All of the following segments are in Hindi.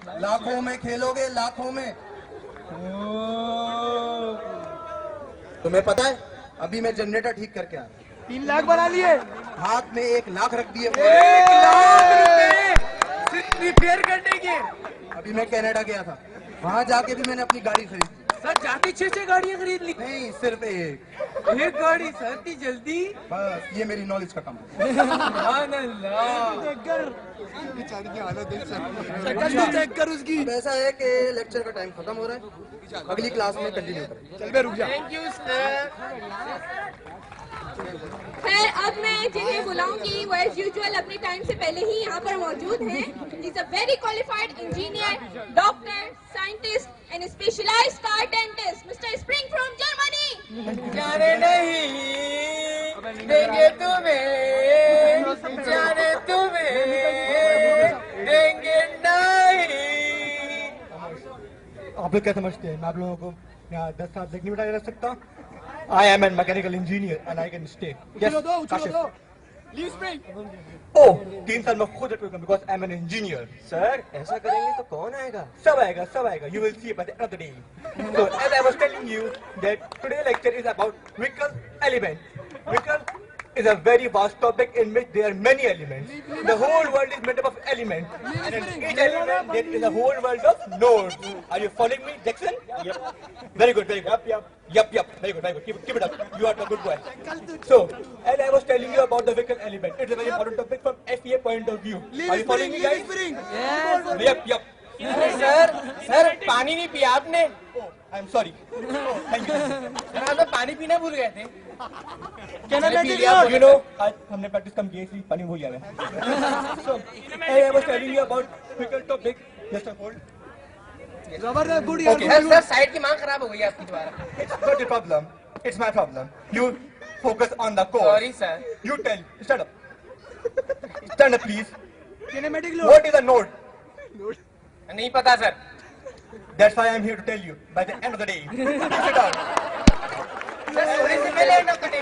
लाखों में खेलोगे, लाखों में। तुम्हें पता है अभी मैं जनरेटर ठीक करके आ रहा हूँ। 3 लाख बना लिए। हाथ में 1 लाख रख दिए। 1 लाख रुपए सिर्फ रिपेयर करने के। अभी मैं कनाडा गया था, वहाँ जाके भी मैंने अपनी गाड़ी खरीदी। सर जाके 6 गाड़ियाँ खरीद ली। नहीं, सिर्फ एक गाड़ी सर, इतनी जल्दी? बस, ये मेरी नॉलेज का कम है। बेचारी की हालत देख सकते, चेक कर उसकी। अब ऐसा है कि लेक्चर का टाइम खत्म हो रहा है, अगली क्लास में कंटिन्यू करें। चल बे रुक जा। Thank you sir. खैर अब मैं जिन्हें बुलाऊंगी वो एज यूजुअल अपने टाइम से पहले ही यहाँ पर मौजूद हैं। Is a very qualified engineer, doctor, scientist and specialised car dentist, mister Spring from Germany. जाने नहीं देंगे तुम्हें, जाने तुम्हें देंगे नहीं। आप लोग क्या समझते हैं मैं आप लोगों को यहाँ 10 साल तक नहीं बिठाया रख सकता? I am a mechanical engineer and I can stay. Yes, Kashif. Leave spring. Oh, 3 साल में खुद रखूंगा because I am an engineer. Sir ऐसा करेंगे तो कौन आएगा? सब आएगा. You will see by the end of the day. So as I was telling you that today's lecture is about vehicle element. Vehicle is a very vast topic in which there are many elements. The whole world is made up of elements, and in each element there is a whole world of nodes. Are you following me, Jackson? Yep. Very good. Yep. Very good. Keep it up. You are a good boy. So, as I was telling you about the vehicle element, it's a very important topic from FEA point of view. Are you following me, guys? Yep. Sir पानी नहीं पिया आपने? I am sorry. Thank you. Sir आप पानी पीना भूल गए थे। You know, आज हमने प्रैक्टिस कम की इसलिए पानी भूल गया मैं। So, I was telling you about vehicle topic. Just a hold. जबरदस्त गुड Okay. सर साइड की मांग खराब हो गई आपकी दोबारा। It's not your problem. It's my problem. You focus on the course. Sorry sir। You tell. Stand up. Stand up, please. Kinematic What is a node? नहीं पता sir. That's why I am here to tell you. By the end of the day. Sit down. Sir सोने से पहले end of the day.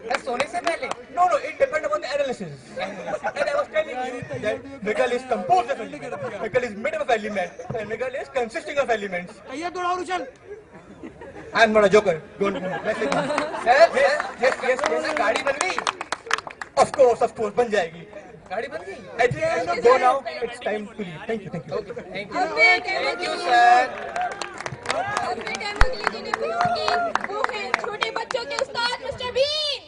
Sir सोने से पहले। No. It depends upon the analysis. And I was telling you that vehicle is composed of elements. Vehicle is made up of elements. And vehicle is consisting of elements. ये थोड़ा और उछल। I am not a joker. Don't. Let's sit down. Sir गाड़ी बन गई। Of course. बन जाएगी. गाड़ी बन गई। I think I should go now. It's time to leave. Thank you. Thank thank you sir. अब मैं डेमो के लिए जिन्हें बुलाऊंगी वो है छोटे बच्चों के उस्ताद mister Bean.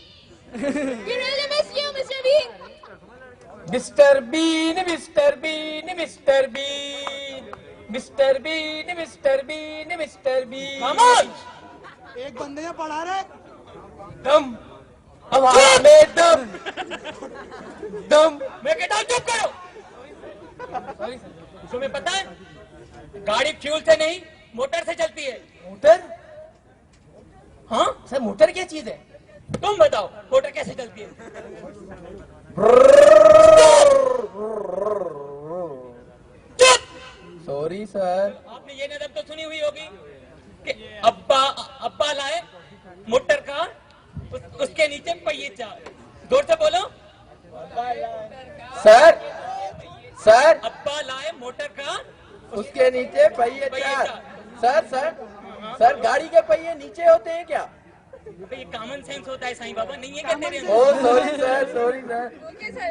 We really miss you, Mr. Bean. Mister Bean mister Bean mister Bean mister Bean mister Bean mister Bean. खामोश। एक बंदे ने पढ़ा रहे दम हवा में दम दम। मैं कहता हूँ चुप करो। Sorry sir. तुम्हें पता है गाड़ी फ्यूल से नहीं मोटर से चलती है। मोटर? हाँ सर मोटर क्या चीज है? तुम बताओ मोटर कैसे चलती है? चुप। Sorry sir. आपने ये नज़म तो सुनी हुई होगी कि अब्बा लाए मोटर कार, उसके नीचे पहिए चार। जोर से बोलो। सर अब्बा लाए मोटर कार, उसके नीचे पहिए चार। सर गाड़ी के पहिए नीचे होते हैं क्या? ये कॉमन सेंस होता है साईं बाबा, नहीं है क्या तेरे अंदर? Oh sorry sir. Okay sir.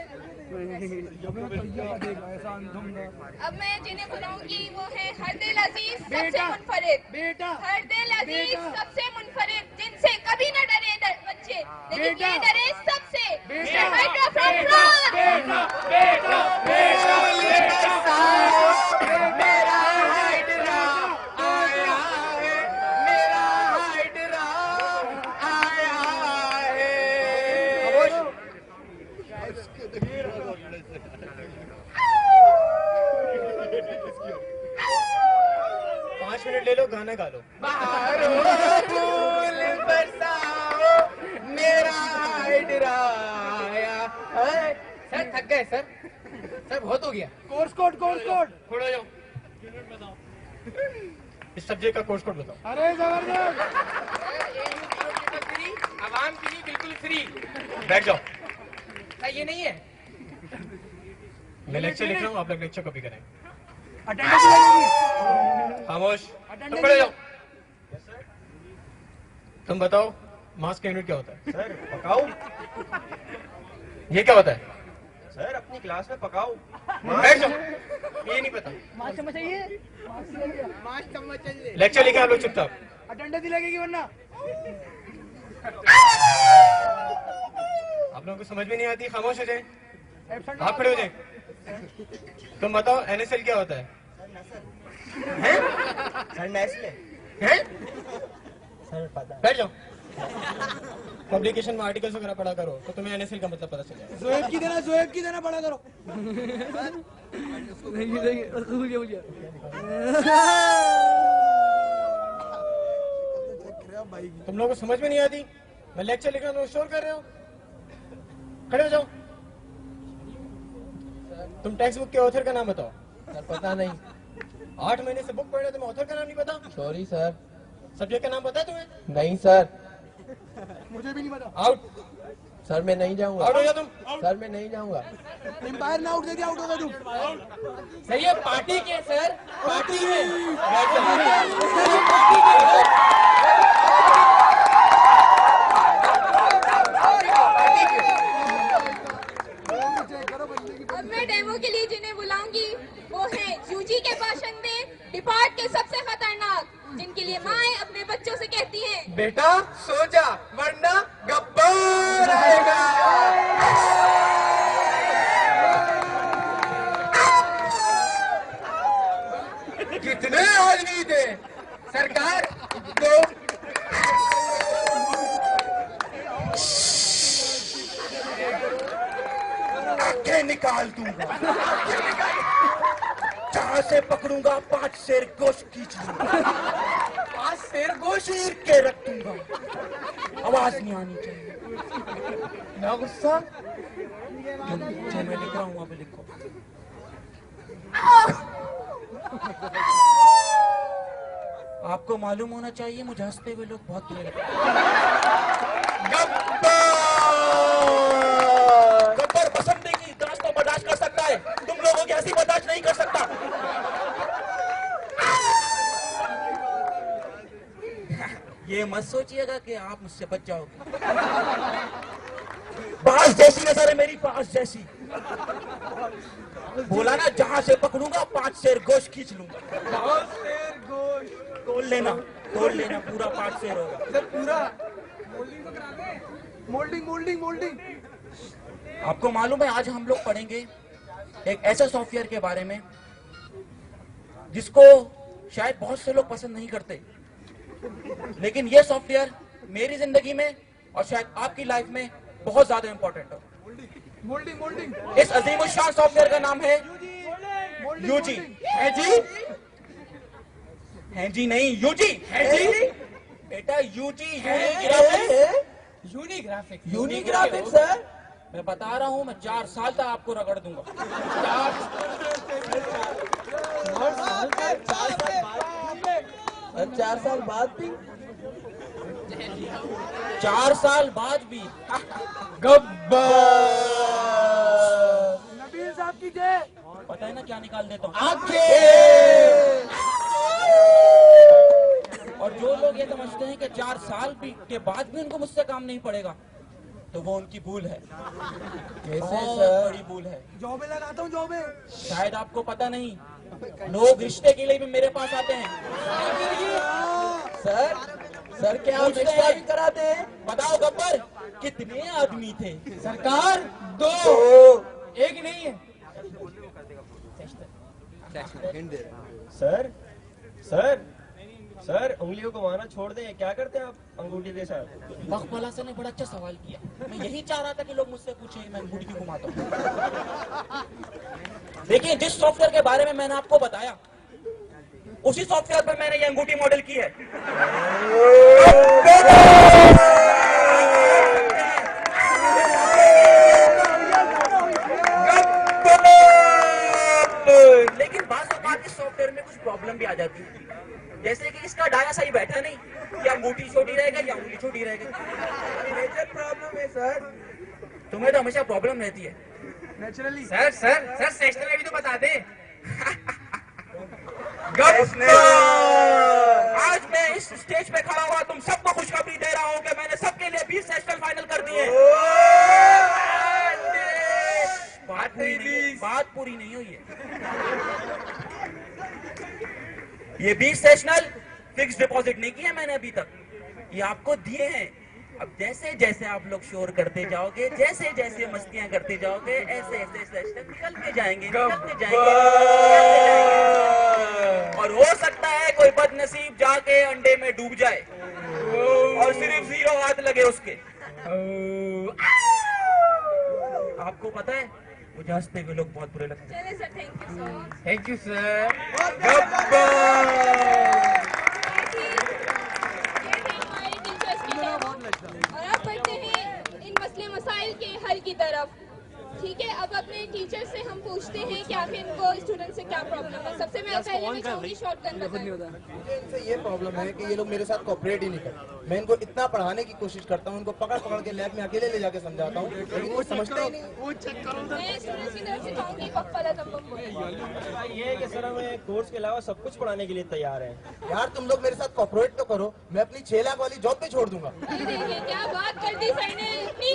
अब मैं जिन्हें बुलाऊंगी वो है हरदिल अजीज सबसे मुनफरिद। हरदिल अजीज सबसे मुनफरिद, जिनसे कभी न डरे बच्चे, लेकिन ये डरे सबसे। मिस्टर हाइड्रा फ्रॉम ले लो, गाना गा लो। सर थक गए सर बहुत हो गया। कोर्स कोड थोड़ा जाओ। इस सब्जेक्ट का कोर्स कोड बताओ। अरे जबरदस्त। आवाम के लिए बिल्कुल फ्री। बैठ जाओ। ये नहीं है। मैं लेक्चर लिख रहा हूँ, आप लोग लेक्चर कॉपी करें। अटेंडेंस लगेगी। खामोश, तुम खड़े जाओ। तुम बताओ मास का यूनिट क्या होता है? सर पकाओ। ये क्या होता है? सर अपनी क्लास में पकाओ। बैठ जाओ। ये नहीं पता। मास्क चम्मच चाहिए? मास्क चम्मच चाहिए। लेक्चर लिखा आप लोग चुपचाप। अटेंडेंस ही लगेगी वरना। आप लोगों को समझ में नहीं आती, खामोश हो जाए। एब्सेंट आप खड़े हो जाए। तुम बताओ NSL क्या होता है? Sir Nestle. हैं? सर पता। बैठ जाओ। पब्लिकेशन में आर्टिकल्स वगैरह पढ़ा करो तो तुम्हें NSL का मतलब पता चलेगा। जोएब की देना पड़ा करो। तुम लोगों को समझ में नहीं आती? मैं लेक्चर लिख रहा हूँ, शोर कर रहे हो। खड़े हो जाओ। तुम टेक्स्ट बुक के ऑथर का नाम बताओ। सर पता नहीं। 8 महीने से बुक पढ़ रहे हो, तुम्हें ऑथर का नाम नहीं पता? Sorry sir. सब्जेक्ट का नाम पता है तुम्हें? नहीं सर। मुझे भी नहीं पता। आउट। सर मैं नहीं जाऊंगा। आउट हो जाओ तुम। सर मैं नहीं जाऊंगा। एम्पायर ने आउट दे दिया, आउट हो गया तुम। सही है, पार्टी के सर, पार्टी में। अब मैं डेमो के लिए जिन्हें बुलाऊंगी वो है यूजी के बाशिंदे, डिपार्ट के सबसे खतरनाक, जिनके लिए माएं अपने बच्चों से कहती हैं, बेटा सो जा वरना गब्बर आएगा। कितने आदमी थे सरकार? 2। आंखें निकाल दूंगा। जहां से पकड़ूंगा 5 शेर गोश्त खींच लूंगा। 5 शेर गोश्त चीर के रख दूंगा। आवाज नहीं आनी चाहिए। ना गुस्सा? जो मैं लिख रहा हूँ वहां पे लिखो। आपको मालूम होना चाहिए मुझे हंसते हुए लोग बहुत बुरे लगते हैं। गब्बर बसंती की दास को बर्दाश्त कर सकता है, तुम लोगों की हंसी बर्दाश्त नहीं कर सकता। ये मत सोचिएगा कि आप मुझसे बच जाओगे। बास जैसी नजर है मेरी, बास जैसी। बोला ना जहां से पकड़ूंगा 5 शेर गोश्त खींच लूंगा। 5 शेर गोश्त तोड़ लेना पूरा 5 शेर होगा। पूरा मोल्डिंग तो करा दे। मोल्डिंग। आपको मालूम है आज हम लोग पढ़ेंगे एक ऐसे सॉफ्टवेयर के बारे में जिसको शायद बहुत से लोग पसंद नहीं करते, लेकिन ये सॉफ्टवेयर मेरी जिंदगी में और शायद आपकी लाइफ में बहुत ज्यादा इंपॉर्टेंट है। मोल्डिंग। इस अजीम शान सॉफ्टवेयर का नाम है यूजी। है जी? है जी नहीं, यूजी है जी। बेटा यूजी यूनिग्राफिक्स सर। मैं बता रहा हूँ, मैं 4 साल तक आपको रगड़ दूंगा। 4 साल बाद भी? 4 साल बाद भी। गब्बर। नबील साहब की जय। पता है ना क्या निकाल देता हूँ? और जो लोग ये समझते हैं कि 4 साल के बाद भी उनको मुझसे काम नहीं पड़ेगा, तो वो उनकी भूल है। कैसे बहुत सर? बड़ी भूल है। जॉबे लगाता हूँ, जॉबे। शायद आपको पता नहीं, लोग रिश्ते के लिए भी मेरे पास आते हैं। सर क्या आप पूछते रिश्ता हैं। भी कराते हैं? बताओ गब्बर कितने आदमी थे? सरकार 2, एक नहीं है। सर उंगलियों को मारना छोड़ दें, क्या करते हैं आप अंगूठी के साथ? मखमला से ने बड़ा अच्छा सवाल किया। मैं यही चाह रहा था कि लोग मुझसे पूछें मैं अंगूठी क्यों घुमाता हूँ। देखिए, जिस सॉफ्टवेयर के बारे में मैंने आपको बताया, उसी सॉफ्टवेयर पर मैंने ये अंगूठी मॉडल की है। लेकिन बात इस सॉफ्टवेयर में कुछ प्रॉब्लम भी आ जाती है, जैसे कि इसका डाया सही बैठा नहीं, या अंगूठी छोटी रहेगा या उंगली छोटी रहेगी। मेजर प्रॉब्लम है सर। तुम्हें तो हमेशा प्रॉब्लम रहती है। नेचुरली। सर सेक्शन में भी तो बता दे। आज मैं इस स्टेज पे खड़ा हुआ तुम सबको खुशखबरी दे रहा हूँ कि मैंने सबके लिए 20 सेशनल फाइनल कर दिए। बात पूरी नहीं हुई है। ये 20 सेशनल फिक्स डिपॉजिट नहीं किया मैंने अभी तक, ये आपको दिए हैं। अब जैसे जैसे आप लोग शोर करते जाओगे, जैसे जैसे मस्तियां करते जाओगे, ऐसे ऐसे सेशनल निकलते जाएंगे। और हो सकता है कोई बदनसीब जाके अंडे में डूब जाए और सिर्फ 0 हाथ लगे उसके। आपको पता है मुझे हंसते हुए लोग बहुत बुरे लगते हैं। चलिए sir, thank you so much. Thank you sir. ये थे हमारे टीचर्स की तरफ। और अब बढ़ते हैं इन मसले मसाइल के हल की तरफ। ठीक है, अब अपने टीचर से हम पूछते हैं कि आखिर इनको स्टूडेंट से क्या प्रॉब्लम है। सबसे पहले मैं चाहूंगी शॉटगन बताएं। इनसे ये प्रॉब्लम है कि ये लोग मेरे साथ कोऑपरेट ही नहीं करते। मैं इनको इतना पढ़ाने की कोशिश करता हूँ, इनको पकड़ पकड़ के लैब में अकेले ले जाके समझाता हूँ, लेकिन वो समझते ही नहीं। मैं स्टूडेंट्स की तरफ से कहूंगी पप्पा ये है कि सर हमें कोर्स के अलावा सब कुछ पढ़ाने के लिए तैयार है। यार तुम लोग मेरे साथ कोऑपरेट तो करो, मैं अपनी 6 लाख वाली जॉब पे छोड़ दूंगा। देखिए क्या बात कर दी सर ने, अपनी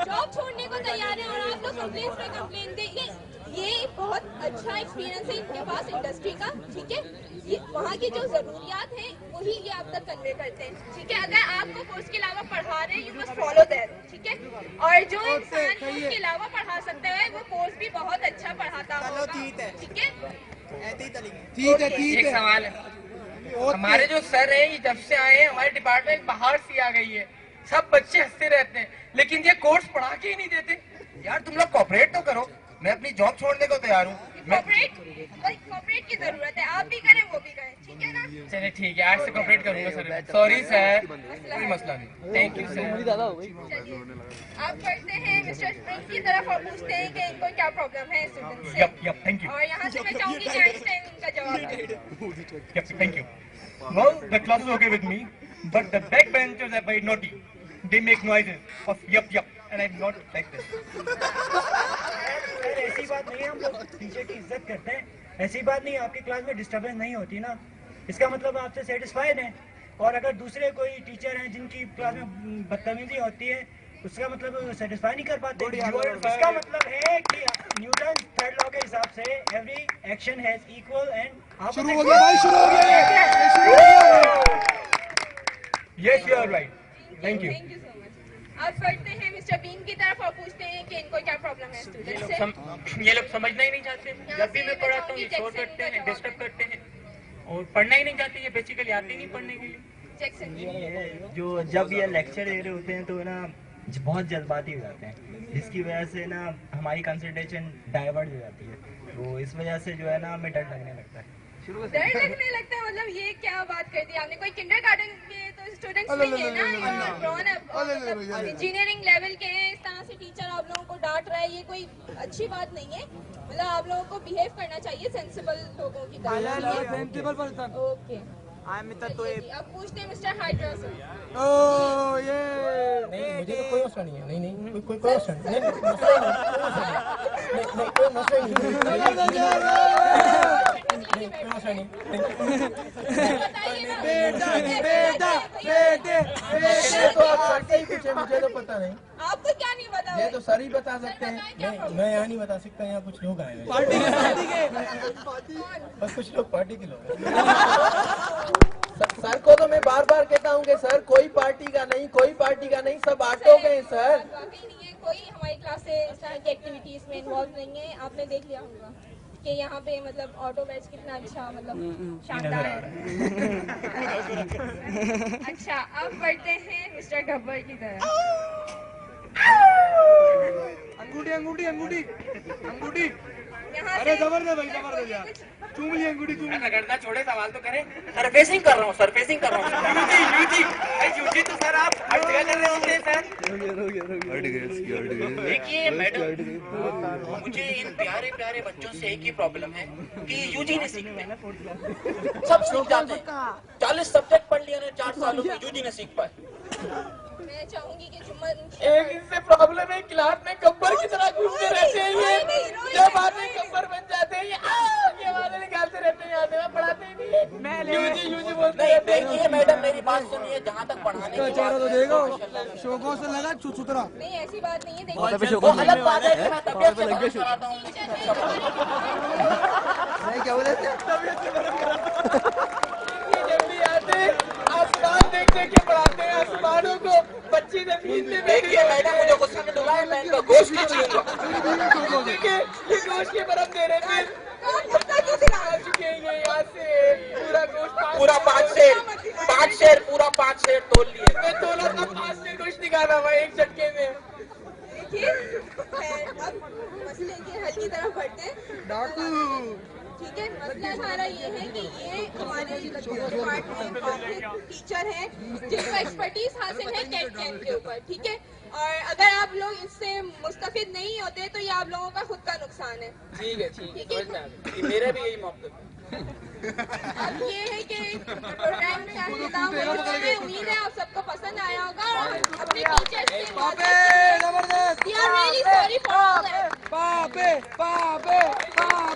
जॉब छोड़ने को तैयार है और आप लोग कंप्लेंट्स पे कंप्लेंट देंगे। ये बहुत अच्छा एक्सपीरियंस है इनके पास इंडस्ट्री का। ठीक है, ये वहाँ की जो जरूरियात हैं वही ये आप तक कन्वे करते हैं। ठीक है, अगर आपको कोर्स के अलावा पढ़ा रहे हैं यू मस्ट फॉलो दैट। ठीक है, और जो इंसान कोर्स के अलावा पढ़ा सकता है वो कोर्स भी बहुत अच्छा पढ़ाता होगा। ठीक है, ठीक है। एक सवाल है, हमारे जो सर है ये जब से आए हैं हमारे डिपार्टमेंट बाहर से आ गई है। सब बच्चे हंसते रहते हैं लेकिन ये कोर्स पढ़ा के ही नहीं देते। यार तुम लोग कोऑपरेट तो करो, मैं अपनी जॉब छोड़ने को तैयार हूँ। कोऑपरेट की जरूरत है, आप भी करें वो भी करें। ठीक है ना? चलिए ठीक है, आज से कोऑपरेट करूंगा सर। सॉरी सर, कोई मसला नहीं। Thank you sir. चलिए आप बढ़ते हैं मिस्टर स्प्रिंग की तरफ और पूछते हैं कि इनको क्या प्रॉब्लम है स्टूडेंट से। Yep thank you. और यहाँ से मैं चाहूंगी कि आइंस्टाइन इनका जवाब दे। Yep, thank you. Well, the class is okay with me, but the backbenchers are very naughty. They make noises of yup, and I'm not like this. Sir ऐसी बात नहीं है, हम लोग टीचर की इज्जत करते हैं। ऐसी बात नहीं, आपकी क्लास में डिस्टर्बेंस नहीं होती ना, इसका मतलब आपसे सेटिस्फाइड हैं। और अगर दूसरे कोई टीचर हैं जिनकी क्लास में बदतमीजी होती है उसका मतलब सेटिस्फाई नहीं कर पाते। इसका मतलब है कि न्यूटन थर्ड लॉ के हिसाब से every action has equal and शुरू हो गया भाई, शुरू हो गया। Yes, you are right. Thank you. Thank you so much. आप बढ़ते हैं मिस्टर बीन की तरफ और पूछते हैं कि इनको क्या प्रॉब्लम है स्टूडेंट से। ये लोग समझना ही नहीं चाहते। जब भी मैं पढ़ाता हूँ ये शोर करते हैं, डिस्टर्ब करते हैं और पढ़ना ही नहीं चाहते। ये बेसिकली आते ही नहीं पढ़ने के लिए। जैक्सन जी, जो जब ये लेक्चर दे रहे होते हैं तो ना बहुत जज्बाती हो जाते हैं, जिसकी वजह से ना हमारी कंसंट्रेशन डाइवर्ट हो जाती है। तो इस वजह से जो है ना हमें डर लगने लगता है। डर लगने लगता है, मतलब ये क्या बात कर दी आपने। कोई किंडरगार्टन के तो स्टूडेंट्स नहीं है ना, ग्रोन अप इंजीनियरिंग लेवल के हैं। इस तरह से टीचर आप लोगों को डांट रहा है, ये कोई अच्छी बात नहीं है। मतलब आप लोगों को बिहेव करना चाहिए सेंसिबल लोगों की तरह। ओके, अब पूछते हैं मिस्टर हाइड्रा से। नहीं मुझे तो कोई मसला नहीं है। नहीं कोई मसला नहीं, कोई मसला नहीं। मुझे तो पता नहीं। आपको क्या नहीं पता? ये तो सर ही बता सकते हैं। मैं यहाँ नहीं बता सकता, यहाँ कुछ लोग आए हैं। बस कुछ लोग पार्टी के लोग हैं। सर को तो मैं बार बार कहता हूँ कि सर कोई पार्टी का नहीं, सब ऑटो के हैं सर। वाकई नहीं है, कोई हमारी क्लास से इस तरह की एक्टिविटीज में इन्वॉल्व नहीं है। आपने देख लिया होगा कि यहाँ पे मतलब ऑटो बैच कितना अच्छा, मतलब शानदार है। अच्छा, अब बढ़ते हैं मिस्टर गब्बर की तरफ। अंगूठी। यहाँ अरे से जबरदस्त भाई, जबरदस्त यार। चूम ली अंगूठी, चूम ली। रगड़ना छोड़े, सवाल तो करें। सरफेसिंग कर रहा हूँ। यूजी तो सर आप हर जगह कर रहे होते हैं सर। देखिए मैडम, मुझे इन प्यारे प्यारे बच्चों से एक ही प्रॉब्लम है कि यूजी नहीं सीखते। सब सीख जाते हैं। 40 सब्जेक्ट पढ़ लिया ने 4 सालों में, यूजी नहीं सीख पाए। मैं चाहूंगी कि जुम्मन एक इनसे प्रॉब्लम है, क्लास में गब्बर की तरह घूमते रहते हैं ये। जब आते गब्बर बन जाते हैं ये वाले निकालते रहते हैं, यहाँ से पढ़ाते ही नहीं है। बात सुनिए, जहाँ तक पढ़ाने की चेहरा तो बात है, देखो, माशाल्लाह। शोकों से लगा सुथरा। नहीं ऐसी बात नहीं है, वो देखिए अलग बात है कि मैं तबियत से बात कराता हूँ, लेकिन अच्छा पढ़ाता नहीं क्या बोले थे? जब भी आते आसमान देख देख के पढ़ाते हैं, आसमानों को बच्ची जमीन में देखिए मैडम, मुझे गुस्सा में डुलाए, मैं इनका गोश्त खींचूंगा। देखिए ये गोश्त के बर्फ दे रहे थे, आ चुके हैं ये यहाँ से पूरा गोश्त पूरा 5 शेर पूरा 5 शेर तोल लिए। मैं तोला था 5 से गोश्त निकाला हुआ एक झटके में। देखिए अब मसले के हल की तरफ बढ़ते हैं। ठीक है, मसला हमारा ये है कि ये हमारे डिपार्टमेंट के टीचर हैं जिनको एक्सपर्टीज हासिल है कैट कैम्प के ऊपर। ठीक है, और अगर आप लोग इससे मुस्तफिद नहीं होते तो ये आप लोगों का खुद का नुकसान है। ठीक है ठीक है, मेरा भी यही मौक़िफ़ है। अब ये है कि प्रोग्राम का इंतजाम हो चुका है, उम्मीद है आप सबको पसंद आया होगा और अपने टीचर्स से जबरदस्त। We are really sorry for all that. पापे पापे पापे